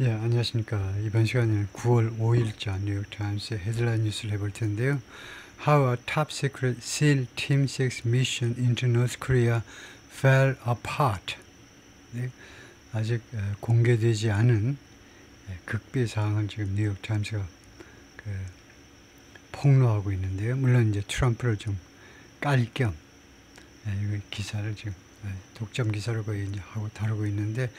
예, 안녕하십니까. 이번 시간에는 9월 5일자 뉴욕타임스의 헤드라인 뉴스를 해볼 텐데요. How a top secret SEAL Team 6 mission into North Korea fell apart. 네, 아직 공개되지 않은 극비 사항을 지금 뉴욕타임스가 폭로하고 있는데요. 물론 이제 트럼프를 좀 깔 겸 이 기사를 지금 독점 기사를 거의 이제 하고 다루고 있는데,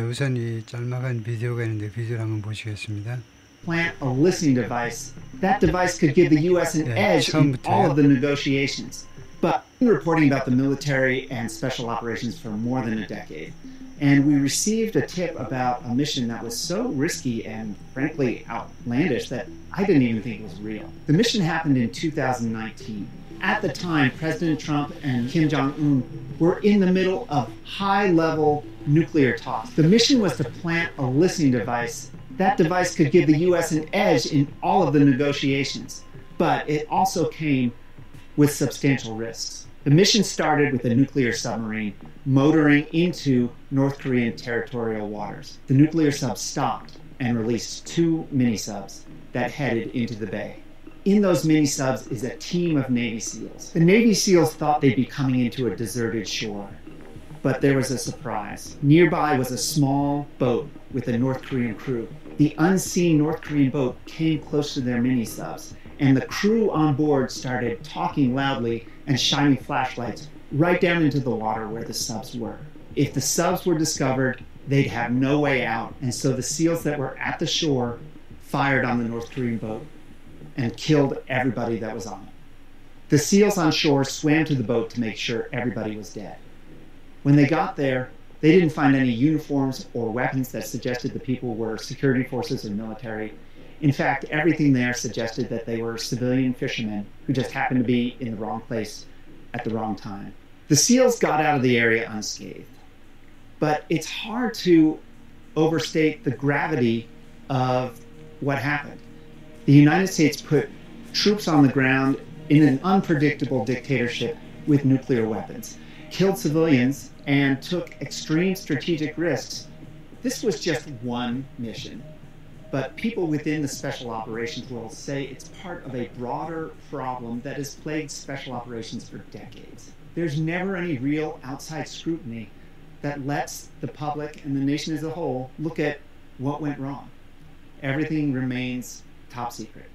우선 이 짤막한 비디오가 있는데 비디오를 한번 보시겠습니다. Plant a listening device. That device could give the U.S. an edge in all of the negotiations. But we've been reporting about the military and special operations for more than a decade. And we received a tip about a mission that was so risky and frankly outlandish that I didn't even think it was real. The mission happened in 2019. At the time, President Trump and Kim Jong-un were in the middle of high-level nuclear talks. The mission was to plant a listening device. That device could give the U.S. an edge in all of the negotiations, but it also came with substantial risks. The mission started with a nuclear submarine motoring into North Korean territorial waters. The nuclear sub stopped and released two mini-subs that headed into the bay. In those mini-subs is a team of Navy SEALs. The Navy SEALs thought they'd be coming into a deserted shore, but there was a surprise. Nearby was a small boat with a North Korean crew. The unseen North Korean boat came close to their mini-subs, and the crew on board started talking loudly and shining flashlights right down into the water where the subs were. If the subs were discovered, they'd have no way out, and so the SEALs that were at the shore fired on the North Korean boat and killed everybody that was on it. The SEALs on shore swam to the boat to make sure everybody was dead. When they got there, they didn't find any uniforms or weapons that suggested the people were security forces or military. In fact, everything there suggested that they were civilian fishermen who just happened to be in the wrong place at the wrong time. The SEALs got out of the area unscathed, but it's hard to overstate the gravity of what happened. The United States put troops on the ground in an unpredictable dictatorship with nuclear weapons, killed civilians, and took extreme strategic risks. This was just one mission, but people within the special operations world say it's part of a broader problem that has plagued special operations for decades. There's never any real outside scrutiny that lets the public and the nation as a whole look at what went wrong. Everything remains top secret.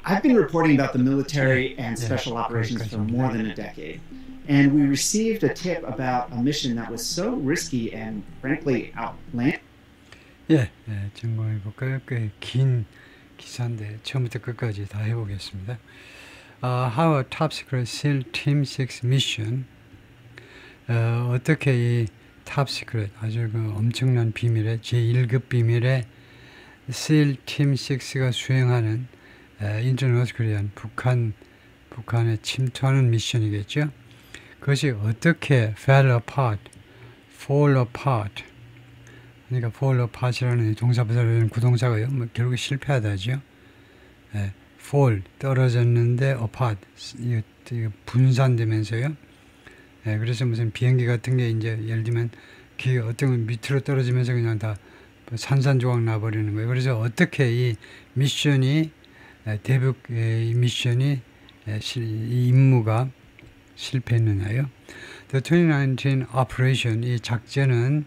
I've been reporting about the military and special operations for more than a decade. And we received a tip about a mission that was so risky and frankly outlandish. 점검해볼까요? 꽤 긴 기사인데 처음부터 끝까지 다 해보겠습니다. How a top secret SEAL Team 6 mission. 어떻게 이 top secret, 아주 그 엄청난 비밀의 제1급 비밀의 SEAL Team 6가 수행하는 into North Korean, 북한에 침투하는 미션이겠죠. 그것이 어떻게 fall apart. 그러니까 fall apart이라는 동사보다는 구동사가요. 결국 실패하다죠. fall, 떨어졌는데 apart, 이거 분산되면서요. 그래서 무슨 비행기 같은 게 이제 예를 들면 어떤 건 밑으로 떨어지면서 그냥 다 산산조각 나버리는 거예요. 그래서 어떻게 이 미션이 대북 이 미션이 이 임무가 실패했느냐요. The 2019 operation, 이 작전은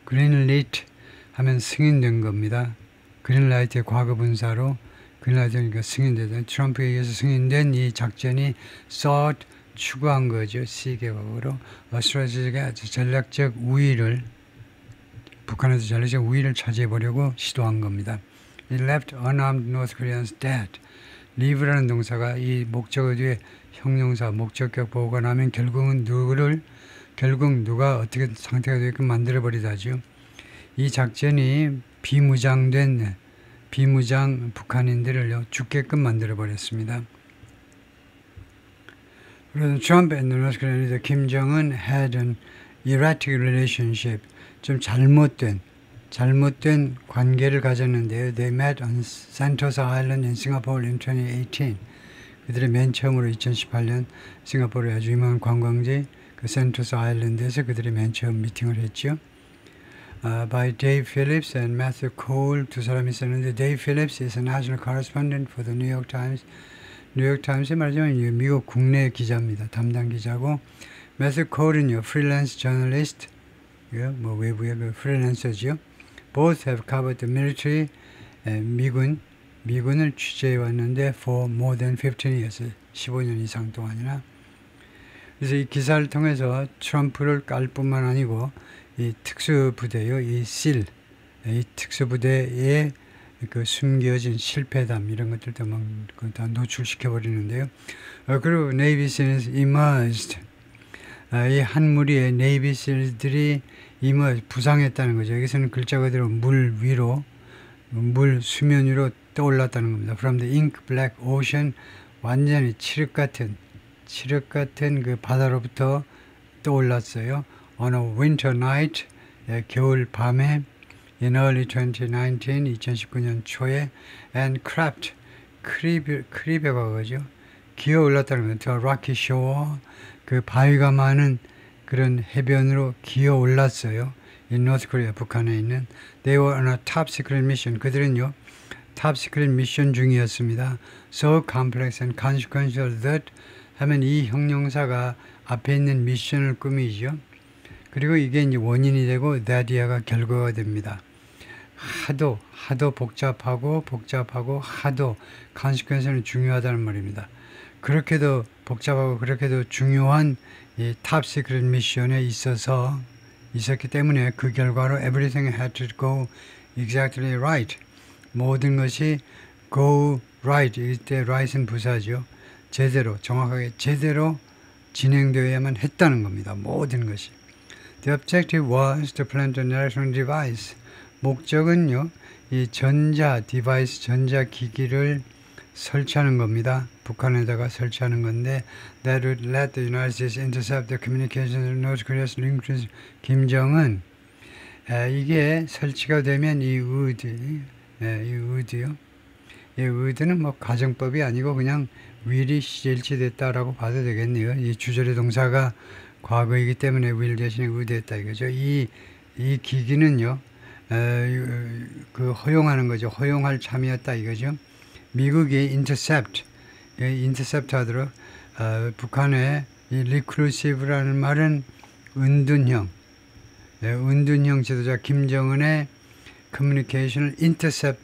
greenlit 하면 승인된 겁니다. greenlight의 과거 분사로 greenlight니까 승인되다. 트럼프에 의해서 승인된 이 작전이 sought, 추구한 거죠. 시계법으로 strategic, 전략적 우위를, 북한에서 전략적 우위를 차지해보려고 시도한 겁니다. It left unarmed North Koreans dead. leave라는 동사가 이 목적어 뒤에 형용사, 목적격 보호가 나면 결국 누가 어떻게 상태가 되게끔 만들어버리다죠. 이 작전이 비무장 북한인들을 죽게끔 만들어버렸습니다. 그래서 Trump and North Korean leader Kim Jong-un had an erratic relationship, 좀 잘못된 관계를 가졌는데요. They met on Sentosa Island in Singapore in 2018. 그들이 맨 처음으로 2018년 싱가포르의 아주 유명한 관광지 그 센토사 아일랜드에서 그들이 맨 처음 미팅을 했죠. by Dave Phillips and Matthew Cole. 두 사람이 있었는데 Dave Phillips is a national correspondent for the New York Times. 뉴욕 타임스에 말하자면 미국 국내 기자입니다. 담당 기자고 Matthew Cole은요 freelance journalist, 뭐 외부의 그 프리랜서죠. Both have covered the military. 미군을 취재해 왔는데 for more than 15 years, 15년 이상 동안이나. 그래서 이 기사를 통해서 트럼프를 깔 뿐만 아니고 이 특수부대요, 이 SEAL, 이 특수부대의 그 숨겨진 실패담 이런 것들도 막 다 노출시켜 버리는데요. 그리고 Navy SEALs emerged. 이 한 무리의 Navy SEAL들이 부상했다는 거죠. 여기서는 글자 그대로 물 위로, 물 수면 위로 떠올랐다는 겁니다. From the ink black ocean, 완전히 칠흑 같은 그 바다로부터 떠올랐어요. On a winter night, 겨울 밤에 in early 2019년 초에 and crept, 크립에 가가지고 기어 올랐다는 거예요. To a rocky shore, 그 바위가 많은 그런 해변으로 기어 올랐어요. In North Korea, 북한에 있는. They were on a top secret mission. 그들은요, top secret 미션 중이었습니다. So complex and consequential that 하면 이 형용사가 앞에 있는 미션을 꾸미죠. 그리고 이게 이제 원인이 되고 that이야가 결과가 됩니다. 하도 복잡하고 하도 consequence는 중요하다는 말입니다. 그렇게도 복잡하고 그렇게도 중요한 이 top secret 미션에 있었기 때문에 그 결과로 everything had to go exactly right. 모든 것이 go right. 이때 right은 부사죠. 정확하게 제대로 진행되어야만 했다는 겁니다. 모든 것이. The objective was to plant an electronic device. 목적은요, 이 전자기기를 설치하는 겁니다. 북한에다가 설치하는 건데, that would let the United States intercept the communications of North Korea's linked with 김정은. 이게 설치가 되면 이 의드는 뭐 가정법이 아니고 그냥 will이 실체됐다라고 봐도 되겠네요. 이 주절의 동사가 과거이기 때문에 will 대신에 의드했다 이거죠. 이 기기는요, 그 허용하는 거죠. 허용할 참이었다 이거죠. 미국이 intercept 하도록 북한의 이 reclusive라는 말은 은둔형 지도자 김정은의 커뮤니케이션을 intercept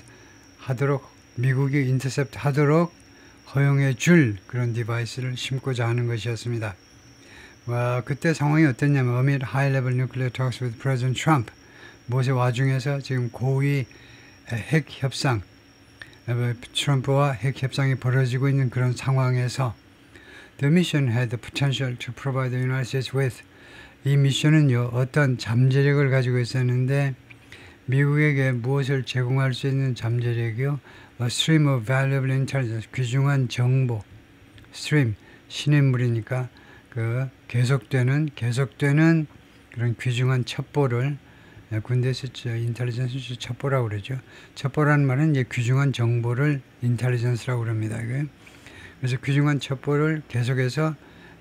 하도록 미국이 intercept 하도록 허용해 줄 그런 디바이스를 심고자 하는 것이었습니다. 그때 상황이 어땠냐면 amid high-level nuclear talks with President Trump, 무엇의 와중에서 지금 고위 핵 협상, 트럼프와 핵 협상이 벌어지고 있는 그런 상황에서 the mission had the potential to provide the United States with, 이 미션은요 어떤 잠재력을 가지고 있었는데 미국에게 무엇을 제공할 수 있는 잠재력이요? A stream of valuable intelligence, 귀중한 정보. stream, 시냇물이니까 그 계속되는 그런 귀중한 첩보를, 군대에서 인텔리전스 첩보라고 그러죠. 첩보라는 말은 이제 귀중한 정보를 인텔리전스라고 그럽니다. 그래서 귀중한 첩보를 계속해서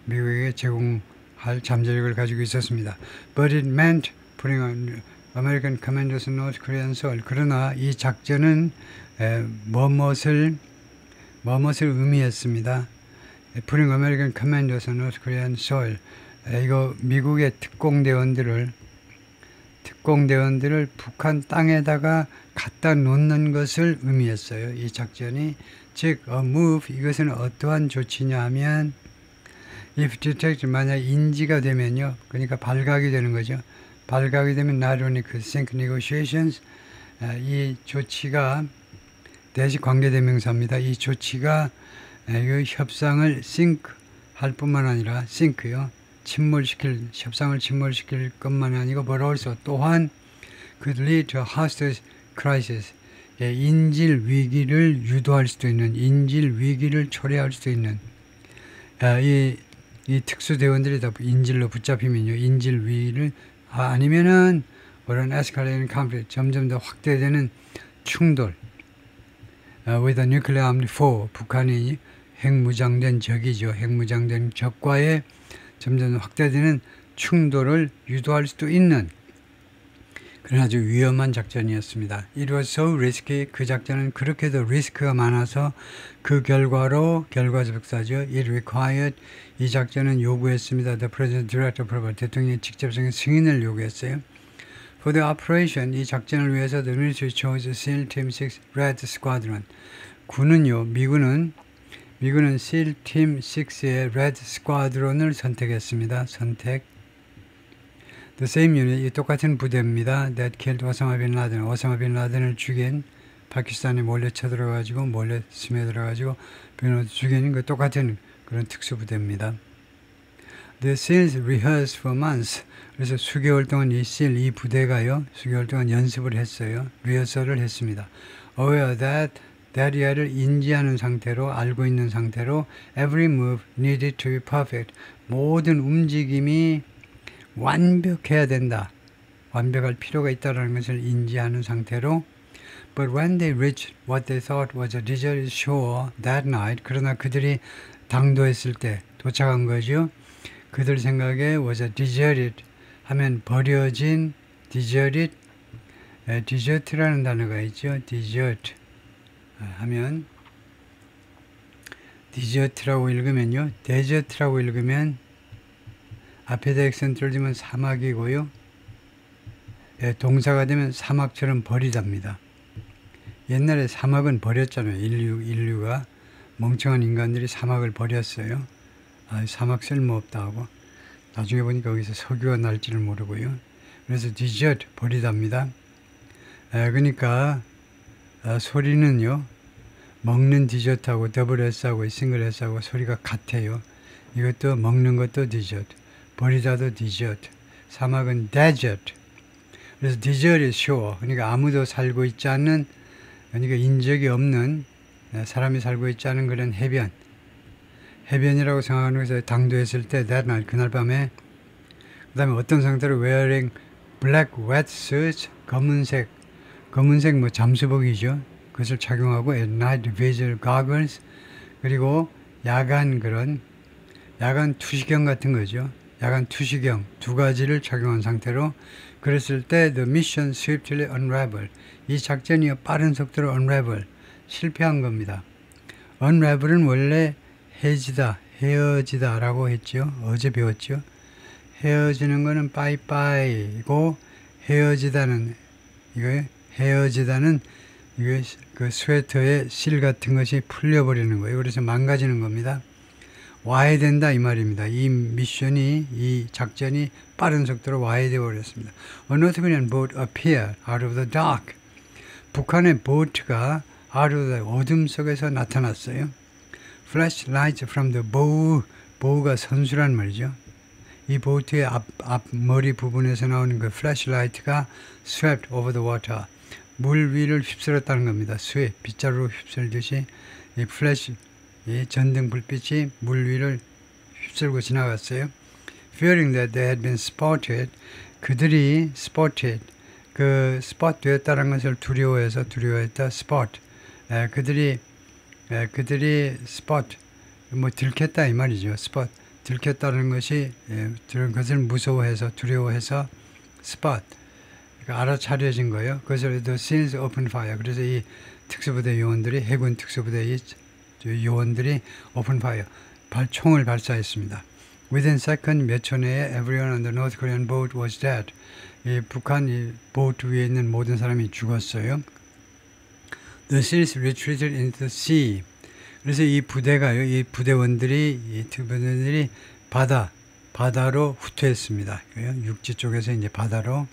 미국에게 제공할 잠재력을 가지고 있었습니다. But it meant putting American commandos in North Korean soil. 그러나 이 작전은 무엇을 의미했습니다. Putting American commandos in North Korean soil. 이거 미국의 특공대원들을 북한 땅에다가 갖다 놓는 것을 의미했어요. 이 작전이. 즉, a move, 이것은 어떠한 조치냐 하면 if detected, 만약 인지가 되면요. 그러니까 발각이 되는 거죠. 발각이 되면 not only could sync negotiations, 이 조치가 대시 관계대명사입니다. 이 조치가 이 협상을 sync 할 뿐만 아니라 sync요. 협상을 침몰시킬 것만 아니고 벌어올서 또한 could lead to a hostage crisis, 인질 위기를 유도할 수도 있는, 인질 위기를 초래할 수도 있는, 이 특수대원들이 다 인질로 붙잡히면요, 인질 위기를 아니면은 그런 escalating conflict, 점점 더 확대되는 충돌, with a nuclear armed foe, 북한이 핵무장된 적이죠. 핵무장된 적과의 점점 확대되는 충돌을 유도할 수도 있는 그런 아주 위험한 작전이었습니다. It was so risky. 그 작전은 그렇게도 리스크가 많아서 그 결과적사죠. It required. 이 작전은 요구했습니다. The President Direct Approval. 대통령의 직접적인 승인을 요구했어요. For the operation. 이 작전을 위해서 the military chose SEAL Team 6 Red Squadron. 군은요. 미군은 SEAL Team 6의 Red Squadron을 선택했습니다. The same unit, 이 똑같은 부대입니다. That killed 오사마 빈 라덴. 오사마 빈 라덴을 죽인 파키스탄에 몰래 쳐들어가지고 몰래 스며들어가지고 죽이는 그 똑같은 그런 특수부대입니다. The SEALs rehearsed for months. 그래서 수개월 동안 이 SEAL, 이 부대가요. 수개월 동안 연습을 했어요. 리허설을 했습니다. Aware that 예를 인지하는 상태로 알고 있는 상태로 every move needed to be perfect. 모든 움직임이 완벽해야 된다. 완벽할 필요가 있다는 것을 인지하는 상태로 But when they reached what they thought was a deserted shore that night 그러나 그들이 당도했을 때 도착한 거죠. 그들 생각에 was a deserted 하면 버려진 deserted desert라는 단어가 있죠. desert 하면 desert라고 읽으면요. desert라고 읽으면 앞에다 액센트를 주면 사막이고요. 동사가 되면 사막처럼 버리답니다. 옛날에 사막은 버렸잖아요. 인류가 멍청한 인간들이 사막을 버렸어요. 사막 쓸모없다 하고 나중에 보니까 거기서 석유가 날지를 모르고요. 그래서 디저트 버리답니다. 그러니까 소리는요. 먹는 디저트하고 더블 S하고 싱글 S하고 소리가 같아요. 이것도 먹는 것도 디저트, 버리다도 디저트, 사막은 데저트. 그래서 디저트 shore, 그러니까 아무도 살고 있지 않는, 그러니까 인적이 없는, 사람이 살고 있지 않은 그런 해변이라고 생각하는 것에서 당도했을 때 that night, 그날 밤에 그 다음에 어떤 상태로 wearing black wetsuits, 검은색 뭐 잠수복이죠. 그것을 착용하고 at night visual goggles, 그리고 야간 투시경 같은 거죠. 야간 투시경 두 가지를 착용한 상태로 그랬을 때 the mission swiftly unravel, 이 작전이 빠른 속도로 unravel, 실패한 겁니다. unravel은 원래 헤어지다라고 했죠. 어제 배웠죠. 헤어지는 거는 빠이빠이고 헤어지다는 이게 그 스웨터의 실 같은 것이 풀려버리는 거예요. 그래서 망가지는 겁니다. 와야 된다 이 말입니다. 이 미션이, 이 작전이 빠른 속도로 와야 되어 버렸습니다. A North Korean boat appeared out of the dark. 북한의 보트가 out of the 어둠 속에서 나타났어요. Flashlights from the bow, bow가 선수란 말이죠. 이 보트의 앞머리 부분에서 나오는 그 플래시라이트가 swept over the water, 물 위를 휩쓸었다는 겁니다. 빗자루로 휩쓸듯이 이 이 전등 불빛이 물 위를 휩쓸고 지나갔어요. Fearing that they had been spotted, 그들이 spotted, spot 되었다는 것을 두려워했다. spot, 그들이 spot, 들켰다 이 말이죠. spot, 들켰다는 것이 그런 것을 무서워해서 두려워해서 spot, 그러니까 알아차려진 거예요. 그것을 the SEALs opened fire. 그래서 이 특수부대 요원들이, 해군 특수부대의 요원들이 open fire, 총을 발사했습니다. Within second, 몇 초 내에 everyone on the North Korean boat was dead. 이 북한 이 보트 위에 있는 모든 사람이 죽었어요. The SEALs retreated into the sea. 그래서 이 부대가요, 이 특수부대들이 바다로 후퇴했습니다. 육지 쪽에서 이제 바다로,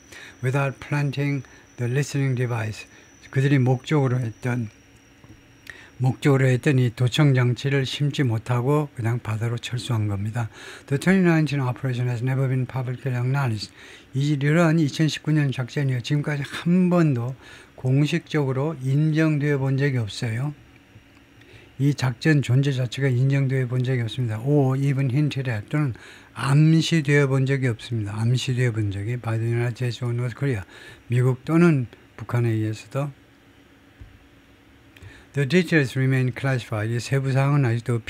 without planting the listening device. 그들이 목적으로 했던 이 도청 장치를 심지 못하고 그냥 바다로 철수한 겁니다. The 2019 operation has never been publicly acknowledged. 이런 2019년 작전이요, 지금까지 한 번도 공식적으로 인정되어 본 적이 없어요. 이 작전 존재 자체가 인정되어 본 적이 없습니다. or even hinted at, 또는 암시되어 본 적이 없습니다. 암시되어 본 적이 by the United States or North Korea, 미국 또는 북한에 의해서도. The details remain classified. 이 세부 사항은 아직도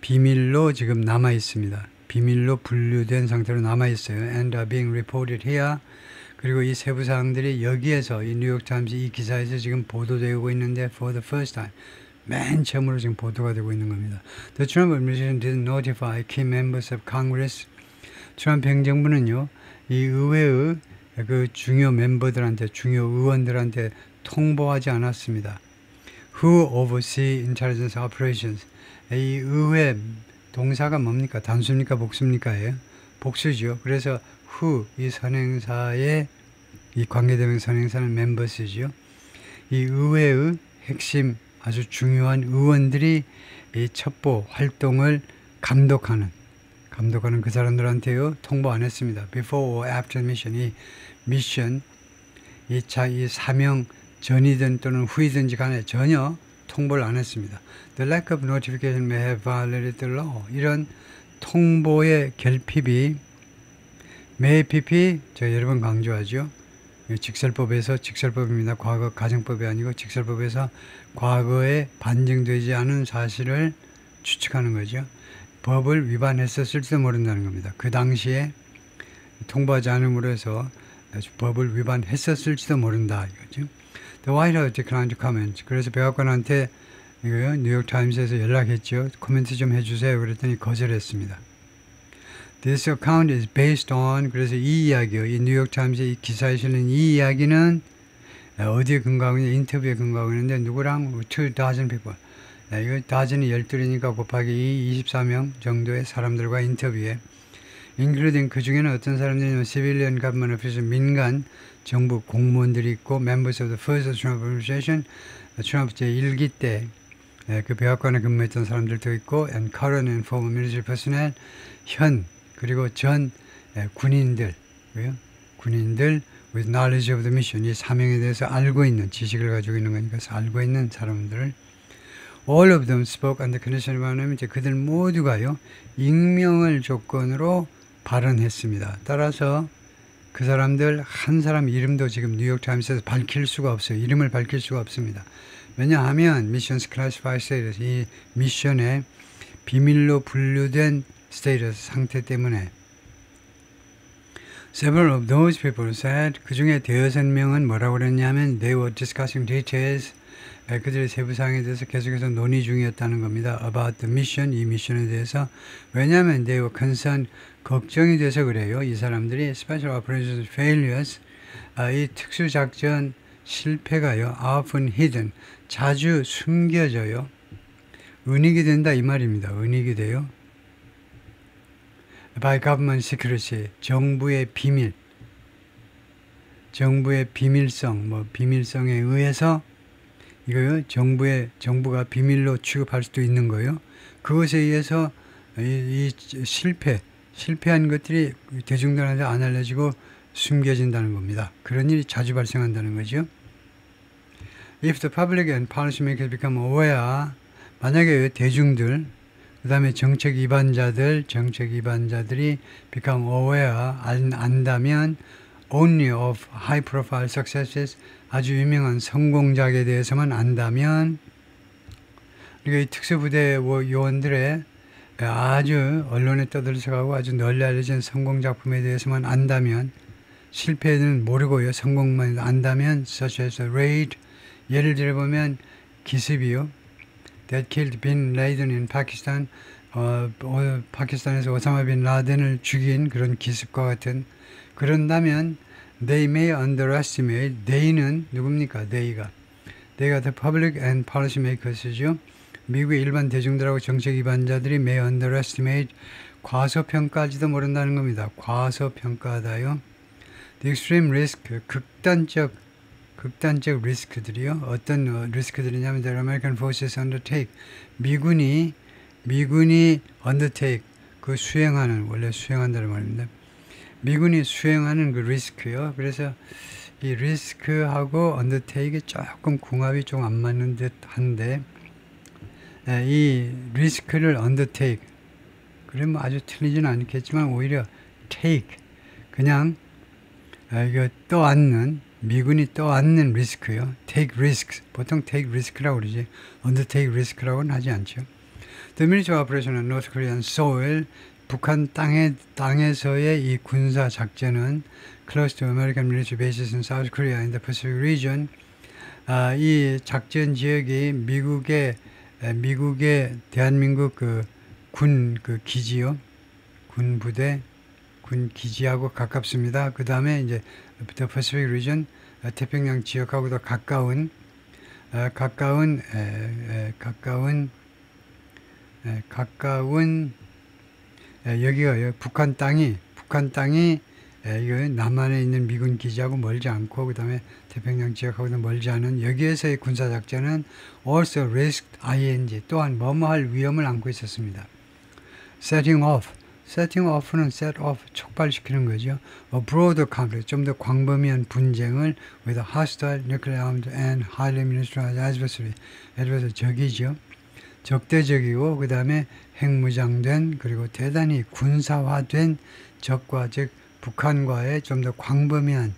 비밀로 지금 남아 있습니다. 비밀로 분류된 상태로 남아 있어요. And are being reported here. 그리고 이 세부 사항들이 여기에서 이 뉴욕타임즈 이 기사에서 지금 보도되고 있는데 for the first time 맨 처음으로 지금 보도가 되고 있는 겁니다. The Trump administration didn't notify key members of Congress. 트럼프 행정부는요, 이 의회의 그 중요 멤버들한테, 중요 의원들한테 통보하지 않았습니다. Who oversee intelligence operations? 이 의회 동사가 뭡니까? 단수입니까? 복수입니까?예요. 복수죠. 그래서 who 이 선행사의 이 관계대명 선행사는 members죠. 이 의회의 핵심 아주 중요한 의원들이 이 첩보 활동을 감독하는 그 사람들한테요 통보 안 했습니다. Before or after mission 이 미션 이 사명 전이든 또는 후이든지 간에 전혀 통보를 안 했습니다. The lack of notification may have violated the law. 이런 통보의 결핍이 매핍이 제가 여러 번 강조하죠. 직설법입니다. 과거 가정법이 아니고 직설법에서 과거에 반증되지 않은 사실을 추측하는 거죠. 법을 위반했었을지도 모른다는 겁니다. 그 당시에 통보하지 않음으로 해서 법을 위반했었을지도 모른다 이거죠. The White House declined to comment. 그래서 백악관한테 뉴욕타임스에서 연락했죠. 코멘트 좀 해주세요. 그랬더니 거절했습니다. This account is based on 그래서 이 이야기요. 이 뉴욕타임스의 이 기사에 실린 이 이야기는 어디에 근거하고 있냐 인터뷰에 근거하고 있는데 누구랑 2 dozen people. 이거 다전이 12이니까 곱하기 24명 정도의 사람들과 인터뷰에 including 그 중에는 어떤 사람들이냐면 civilian government official 민간 정부 공무원들이 있고 members of the first Trump administration 트럼프 제1기 때 그 백악관에 근무했던 사람들도 있고 and current and former military personnel 현 그리고 전 군인들 with knowledge of the mission 이 사명에 대해서 알고 있는 지식을 가지고 있는 거니까 알고 있는 사람들을 all of them spoke on the condition of anonymity 그들 모두가요 익명을 조건으로 발언했습니다. 따라서 그 사람들 한 사람 이름도 지금 뉴욕타임스에서 밝힐 수가 없어요. 이름을 밝힐 수가 없습니다. 왜냐하면 missions classified status 이 미션의 비밀로 분류된 스테이터스 상태 때문에 several of those people said 그 중에 대여섯 명은 뭐라고 그랬냐면 they were discussing details 그들의 세부사항에 대해서 계속해서 논의 중이었다는 겁니다. about the mission 이 미션에 대해서 왜냐하면 they were concerned 걱정이 돼서 그래요. 이 사람들이 special operations failures 이 특수작전 실패가요 often hidden 자주 숨겨져요. 은닉이 된다 이 말입니다. 은닉이 돼요. by government secrecy 정부의 비밀성 비밀성에 의해서 이거요 정부가 비밀로 취급할 수도 있는 거예요. 그것에 의해서 이 실패한 것들이 대중들한테 안 알려지고 숨겨진다는 겁니다. 그런 일이 자주 발생한다는 거죠. If the public and policymakers become aware 만약에 대중들 그 다음에 정책 위반자들이 become aware, 안다면 only of high profile successes, 아주 유명한 성공작에 대해서만 안다면 그러니까 이 특수부대 요원들의 아주 언론에 떠들썩하고 아주 널리 알려진 성공작품에 대해서만 안다면 실패는 모르고요. 성공만 안다면 such as a raid, 예를 들어보면 기습이요. That killed bin Laden in Pakistan. 파키스탄에서 오사마 빈 라덴을 죽인 그런 기습과 같은 그런다면 they may underestimate. they는 누굽니까? they가 the public and policymakers죠. 미국의 일반 대중들하고 정책 위반자들이 may underestimate. 과소평가할지도 모른다는 겁니다. 과소평가하다요. The extreme risk. 극단적 리스크들이요. 어떤 리스크들이냐면 the American forces undertake. 미군이 undertake 그 수행하는 원래 수행한다는 말입니다. 미군이 수행하는 그 리스크요. 그래서 이 리스크하고 undertake이 조금 궁합이 좀 안 맞는 듯한데 이 리스크를 undertake 그러면 아주 틀리지는 않겠지만 오히려 take 그냥 이거 떠안는 미군이 떠안는 리스크요. take risks. 보통 take risk라고 그러지. undertake risk라고는 하지 않죠. The military operation on North Korean soil 북한 땅에서의 이 군사 작전은 close to American military bases in South Korea in the Pacific region. 이 작전 지역이 미국의 대한민국 군 기지요, 군 부대, 군 기지하고 가깝습니다. 그 다음에 이제 the Pacific region, 태평양 지역하고도 가까운 여기가 북한 땅이 이거 남한에 있는 미군 기지하고 멀지 않고 그 다음에 태평양 지역하고도 멀지 않은 여기에서의 군사작전은 also risked ing 또한 뭐뭐할 위험을 안고 있었습니다. setting off는 set off 촉발시키는 거죠. a broader conflict 좀 더 광범위한 분쟁을 with a hostile nuclear armed and highly militarized adversary 적이죠. 적대적이고 그 다음에 핵무장된 그리고 대단히 군사화된 적과 즉 북한과의 좀 더 광범위한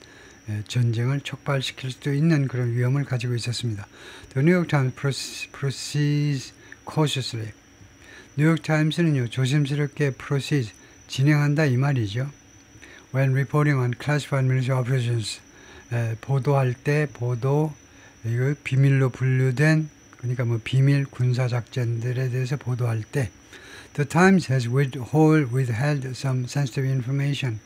전쟁을 촉발시킬 수도 있는 그런 위험을 가지고 있었습니다. The New York Times proceeds cautiously. 뉴욕 타임스는요 조심스럽게 proceed 진행한다 이 말이죠. When reporting on classified military operations 보도할 때 이거 비밀로 분류된 그러니까 뭐 비밀 군사 작전들에 대해서 보도할 때 The Times has withheld some sensitive information.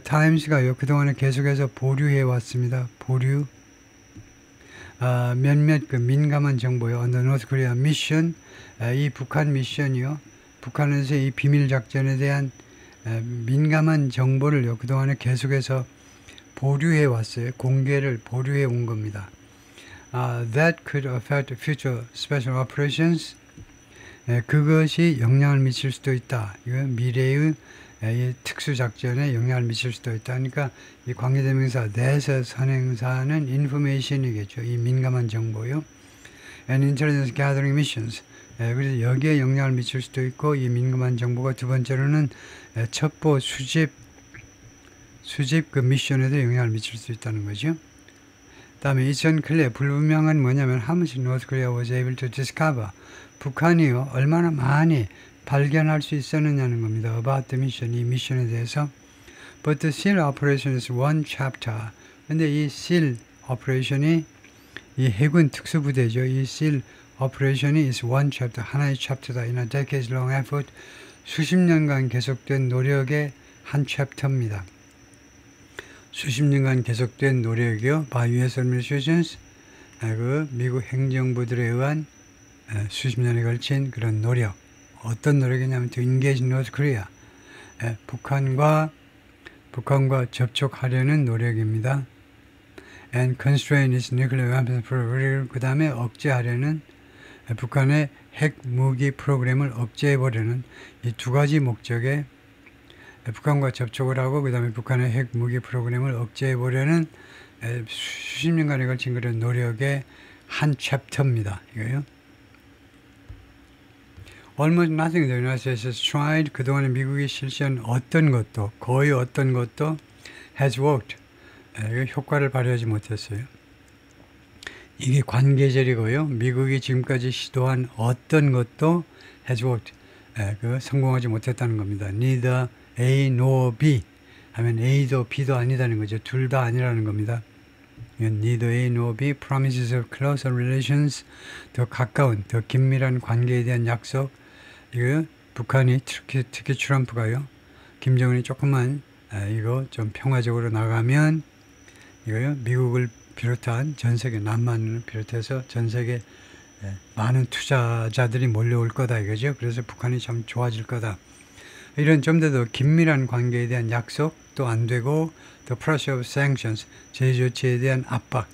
타임스가요 그동안에 계속해서 보류해 왔습니다. 보류 몇몇 그 민감한 정보요. On the North Korea mission 이 북한 미션이요. 북한에서 이 비밀 작전에 대한 민감한 정보를요 그동안에 계속해서 보류해 왔어요. 공개를 보류해 온 겁니다. That could affect future special operations. 그것이 영향을 미칠 수도 있다. 이거 미래의 이 특수작전에 영향을 미칠 수도 있다. 그러니까 이 관계대명사 that의 선행사는 information이겠죠. 이 민감한 정보요. And intelligence gathering missions. 그래서 여기에 영향을 미칠 수도 있고 이 민감한 정보가 두 번째로는 첩보 수집 그 미션에도 영향을 미칠 수 있다는 거죠. 다음에 이전 클리어 불분명한 뭐냐면 how much North Korea was able to discover 북한이요 얼마나 많이 발견할 수 있었느냐는 겁니다. About the mission, 이 미션에 대해서. But the SEAL operation is one chapter. 근데 이 SEAL operation이 이 해군 특수부대죠. 이 SEAL operation이 is one chapter, 하나의 챕터다. In a decades-long effort, 수십 년간 계속된 노력의 한 챕터입니다. 수십 년간 계속된 노력이요. By U.S. administrations, 그 미국 행정부들에 의한 수십 년에 걸친 그런 노력. 어떤 노력이냐면 to engage North Korea. 북한과 접촉하려는 노력입니다. And constrain its nuclear weapons program. 그 다음에 억제하려는 북한의 핵 무기 프로그램을 억제해보려는 이 두 가지 목적에 북한과 접촉을 하고 그 다음에 북한의 핵 무기 프로그램을 억제해보려는 수십 년간에 걸친 그런 노력의 한 챕터입니다. 이거요. Almost nothing the United States has tried. 그동안에 미국이 실시한 어떤 것도 거의 어떤 것도 has worked. 효과를 발휘하지 못했어요. 이게 관계절이고요. 미국이 지금까지 시도한 어떤 것도 has worked. 성공하지 못했다는 겁니다. Neither A nor B 하면 A도 B도 아니다는 거죠. 둘 다 아니라는 겁니다. Neither A nor B promises of closer relations. 더 가까운, 더 긴밀한 관계에 대한 약속. 이거 북한이 특히 트럼프가요. 김정은이 조금만 이거 좀 평화적으로 나가면 이거요. 미국을 비롯한 전 세계 남한을 비롯해서 전 세계 많은 투자자들이 몰려올 거다 이거죠. 그래서 북한이 참 좋아질 거다. 이런 좀 더 긴밀한 관계에 대한 약속도 안 되고 the pressure of sanctions 제재 조치에 대한 압박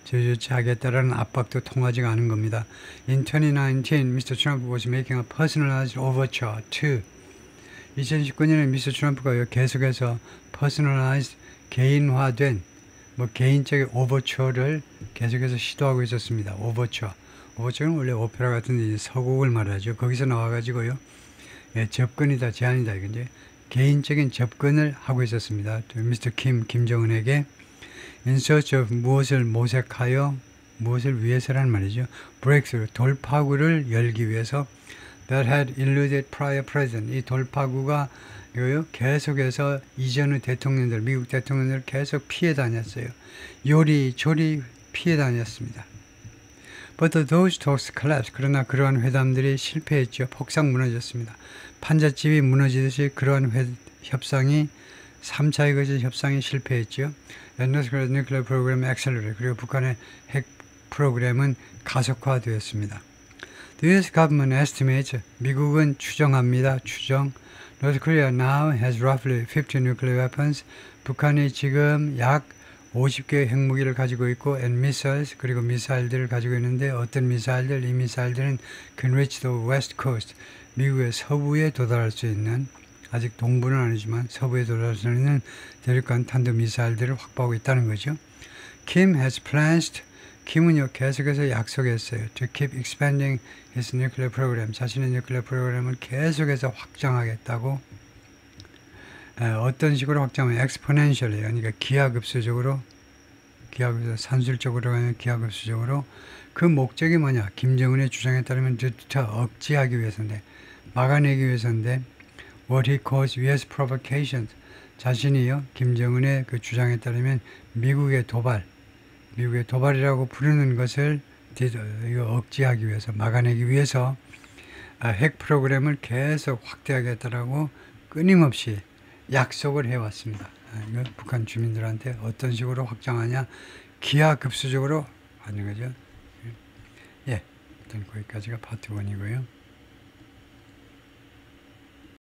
제재 조치하겠다라는 압박도 통하지가 않은 겁니다. In 2019, Mr. Trump was making a personalized overture to 2019년에 미스터 트럼프가 계속해서 personalized 개인화된 개인적인 오버처를 계속해서 시도하고 있었습니다. 오버처는 원래 오페라 같은 서곡을 말하죠. 거기서 나와가지고요. 접근이다, 제안이다. 이제 개인적인 접근을 하고 있었습니다. 미스터 김정은에게 in search of 무엇을 모색하여 무엇을 위해서라는 말이죠. breakthrough, 돌파구를 열기 위해서 that had eluded prior president. 이 돌파구가 이거요. 계속해서 이전의 대통령들, 미국 대통령들 계속 피해 다녔어요. 요리조리 피해 다녔습니다. But those talks collapsed. 그러나 그러한 회담들이 실패했죠. 폭삭 무너졌습니다. 판잣집이 무너지듯이 그러한 협상이 3차 이것이 협상이 실패했죠. And North Korea's nuclear program accelerated. 그리고 북한의 핵 프로그램은 가속화되었습니다. The U.S. government estimates. 미국은 추정합니다. 추정. North Korea now has roughly 50 nuclear weapons. 북한이 지금 약 50개의 핵무기를 가지고 있고 and missiles 그리고 미사일들을 가지고 있는데 어떤 미사일들? 이 미사일들은 can reach the west coast. 미국의 서부에 도달할 수 있는 아직 동부는 아니지만 서부에 도달할 수 있는 대륙간 탄도 미사일들을 확보하고 있다는 거죠. Kim has plans. 김은요 계속해서 약속했어요. To keep expanding his nuclear program. 자신의 nuclear 프로그램을 계속해서 확장하겠다고. 어떤 식으로 확장하면 exponentially, 그러니까 기하급수적으로, 산술적으로 하면 기하급수적으로. 그 목적이 뭐냐? 김정은의 주장에 따르면 억제하기 위해서인데, 막아내기 위해서인데, what he calls U.S. provocations. 자신이요, 김정은의 그 주장에 따르면 미국의 도발이라고 부르는 것을 억제하기 위해서, 막아내기 위해서 핵 프로그램을 계속 확대하겠다라고 끊임없이 약속을 해왔습니다. 이거 북한 주민들한테 어떤 식으로 확장하냐? 기하급수적으로 하는 거죠. 예, 일단 거기까지가 파트 1이고요.